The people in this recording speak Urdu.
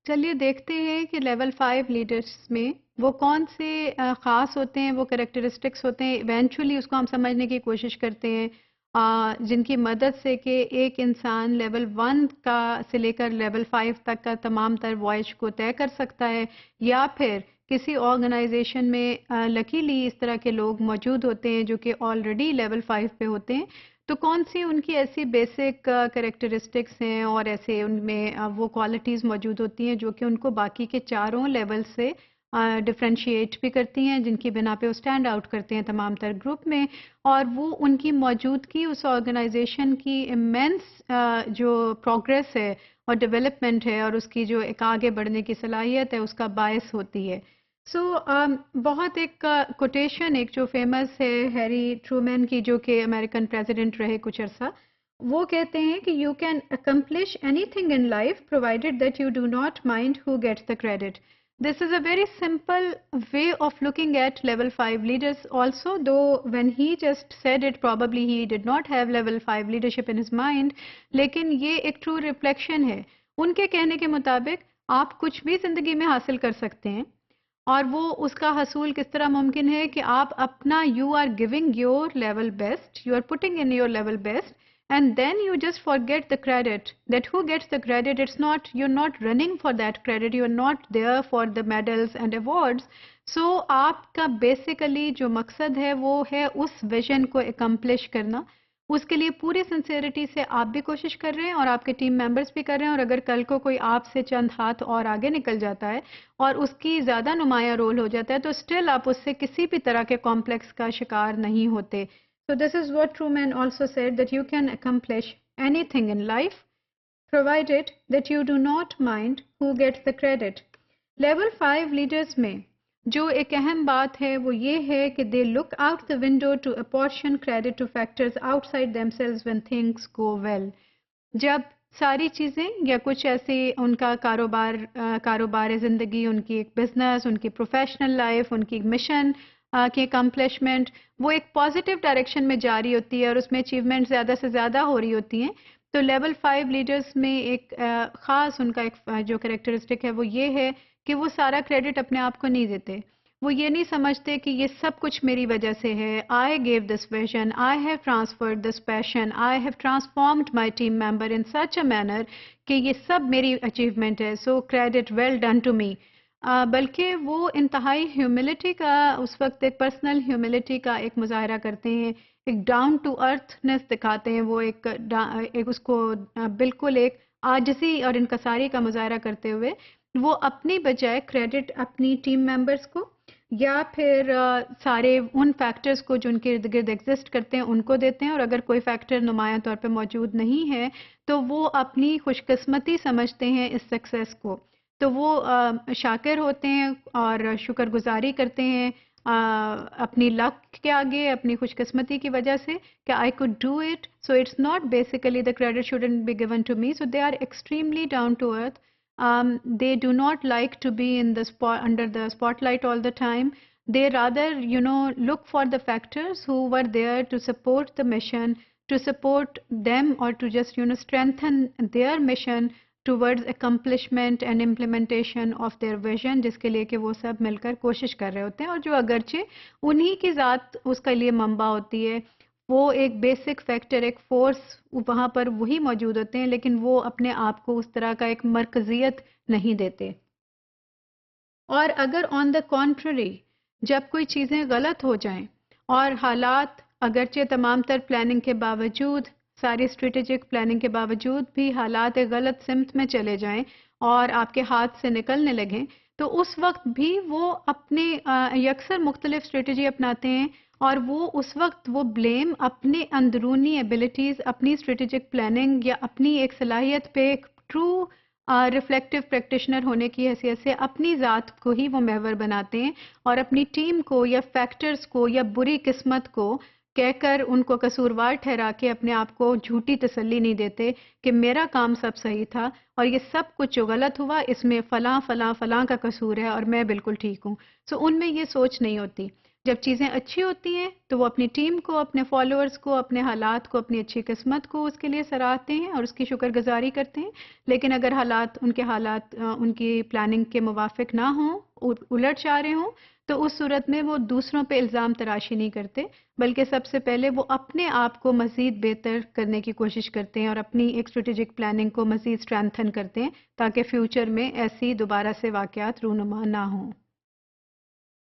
چلیے دیکھتے ہیں کہ لیول 5 لیڈرز میں وہ کون سے خاص ہوتے ہیں، وہ کریکٹرسٹکس ہوتے ہیں، ایونچولی اس کو ہم سمجھنے کی کوشش کرتے ہیں جن کی مدد سے کہ ایک انسان لیول 1 کا سے لے کر لیول 5 تک کا تمام تر وائج کو طے کر سکتا ہے، یا پھر کسی آرگنائزیشن میں لکیلی اس طرح کے لوگ موجود ہوتے ہیں جو کہ آلریڈی لیول 5 پہ ہوتے ہیں، تو کون سی ان کی ایسی بیسک کریکٹرسٹکس ہیں اور ایسے ان میں وہ کوالٹیز موجود ہوتی ہیں جو کہ ان کو باقی کے چاروں لیول سے ڈفرینشیٹ بھی کرتی ہیں، جن کی بنا پہ وہ اسٹینڈ آؤٹ کرتے ہیں تمام تر گروپ میں، اور وہ ان کی موجودگی اس آرگنائزیشن کی امینس جو پروگریس ہے اور ڈیولپمنٹ ہے اور اس کی جو ایک آگے بڑھنے کی صلاحیت ہے اس کا باعث ہوتی ہے۔ سو بہت ایک کوٹیشن ایک جو فیمس ہے ہیری ٹرومین کی، جو کہ امریکن پریزیڈنٹ رہے کچھ عرصہ، وہ کہتے ہیں کہ you can accomplish any thing in life provided that you do not mind who gets the credit. This is a very simple way of looking at level 5 leaders also, though when he just said it probably he did not have level 5 leadership in his mind, لیکن یہ ایک true reflection ہے. ان کے کہنے کے مطابق آپ کچھ بھی زندگی میں حاصل کر سکتے ہیں، اور وہ اس کا حصول کس طرح ممکن ہے کہ آپ اپنا you are giving your level best, you are putting in your level best, and then you just forget the credit. That who gets the credit, it's not, you're not running for that credit, you're not there for the medals and awards. So آپ کا بیسیکلی جو مقصد ہے وہ ہے اس ویژن کو اکمپلش کرنا. اس کے لیے پوری سنسیئرٹی سے آپ بھی کوشش کر رہے ہیں اور آپ کے ٹیم ممبرس بھی کر رہے ہیں، اور اگر کل کو کوئی آپ سے چند ہاتھ اور آگے نکل جاتا ہے اور اس کی زیادہ نمایاں رول ہو جاتا ہے تو اسٹل آپ اس سے کسی بھی طرح کے کمپلیکس کا شکار نہیں ہوتے. So this is what Truman also said, that you can accomplish anything in life provided that you do not mind who gets the credit. Level 5 leaders میں جو ایک اہم بات ہے وہ یہ ہے کہ they look out the window to apportion credit to factors outside themselves when things go well. جب ساری چیزیں یا کچھ ایسی ان کا کاروبار زندگی، ان کی ایک بزنس، ان کی پروفیشنل لائف، ان کی مشن کی اکمپلشمنٹ وہ ایک پازیٹیو ڈائریکشن میں جاری ہوتی ہے اور اس میں اچیومنٹ زیادہ سے زیادہ ہو رہی ہوتی ہیں، تو لیول 5 لیڈرز میں ایک خاص ان کا ایک جو کریکٹرسٹک ہے وہ یہ ہے کہ وہ سارا کریڈٹ اپنے آپ کو نہیں دیتے. وہ یہ نہیں سمجھتے کہ یہ سب کچھ میری وجہ سے ہے. I gave this vision, I have transferred this passion, I have transformed my team member in such a manner کہ یہ سب میری اچیومنٹ ہے. So credit well done to me. بلکہ وہ انتہائی ہیوملٹی کا اس وقت ایک پرسنل ہیوملٹی کا ایک مظاہرہ کرتے ہیں، ایک ڈاؤن ٹو ارتھنس دکھاتے ہیں. وہ ایک اس کو بالکل ایک عاجزی اور انکساری کا مظاہرہ کرتے ہوئے وہ اپنی بجائے کریڈٹ اپنی ٹیم ممبرس کو یا پھر سارے ان فیکٹرز کو جو ان کے ارد گرد ایگزسٹ کرتے ہیں ان کو دیتے ہیں، اور اگر کوئی فیکٹر نمایاں طور پہ موجود نہیں ہے تو وہ اپنی خوش قسمتی سمجھتے ہیں اس سکسیس کو. تو وہ شاکر ہوتے ہیں اور شکر گزاری کرتے ہیں اپنی لک کے آگے، اپنی خوش قسمتی کی وجہ سے کہ I could do it. So it's not basically the credit shouldn't be given to me. So they are extremely down to earth. They do not like to be in the under the spotlight all the time. They rather, look for the factors who were there to support the mission, to support them or to just, strengthen their mission towards accomplishment and implementation of their vision، جس کے لیے کہ وہ سب مل کر کوشش کر رہے ہوتے ہیں، اور جو اگرچہ انہی کی ذات اس کے لیے منبع ہوتی ہے، وہ ایک بیسک فیکٹر، ایک فورس وہاں پر وہی موجود ہوتے ہیں، لیکن وہ اپنے آپ کو اس طرح کا ایک مرکزیت نہیں دیتے. اور اگر آن دا کانٹرری جب کوئی چیزیں غلط ہو جائیں اور حالات اگرچہ تمام تر پلاننگ کے باوجود، ساری اسٹریٹجک پلاننگ کے باوجود بھی حالات ایک غلط سمت میں چلے جائیں اور آپ کے ہاتھ سے نکلنے لگیں، تو اس وقت بھی وہ اپنے یکسر مختلف اسٹریٹجی اپناتے ہیں، اور وہ اس وقت وہ بلیم اپنے اندرونی ایبلٹیز، اپنی اسٹریٹجک پلاننگ یا اپنی ایک صلاحیت پہ ایک ٹرو ریفلیکٹیو پریکٹیشنر ہونے کی حیثیت سے اپنی ذات کو ہی وہ محور بناتے ہیں، اور اپنی ٹیم کو یا فیکٹرز کو یا بری قسمت کو کہہ کر ان کو قصوروار ٹھہرا کے اپنے آپ کو جھوٹی تسلی نہیں دیتے کہ میرا کام سب صحیح تھا اور یہ سب کچھ جو غلط ہوا اس میں فلاں فلاں فلاں کا قصور ہے اور میں بالکل ٹھیک ہوں. سو ان میں یہ سوچ نہیں ہوتی. جب چیزیں اچھی ہوتی ہیں تو وہ اپنی ٹیم کو، اپنے فالوورز کو، اپنے حالات کو، اپنی اچھی قسمت کو اس کے لیے سراہتے ہیں اور اس کی شکر گزاری کرتے ہیں. لیکن اگر حالات ان کی پلاننگ کے موافق نہ ہوں، الٹ جا رہے ہوں، تو اس صورت میں وہ دوسروں پہ الزام تراشی نہیں کرتے، بلکہ سب سے پہلے وہ اپنے آپ کو مزید بہتر کرنے کی کوشش کرتے ہیں اور اپنی ایک اسٹریٹجک پلاننگ کو مزید اسٹرینتھن کرتے ہیں تاکہ فیوچر میں ایسی دوبارہ سے واقعات رونما نہ ہوں.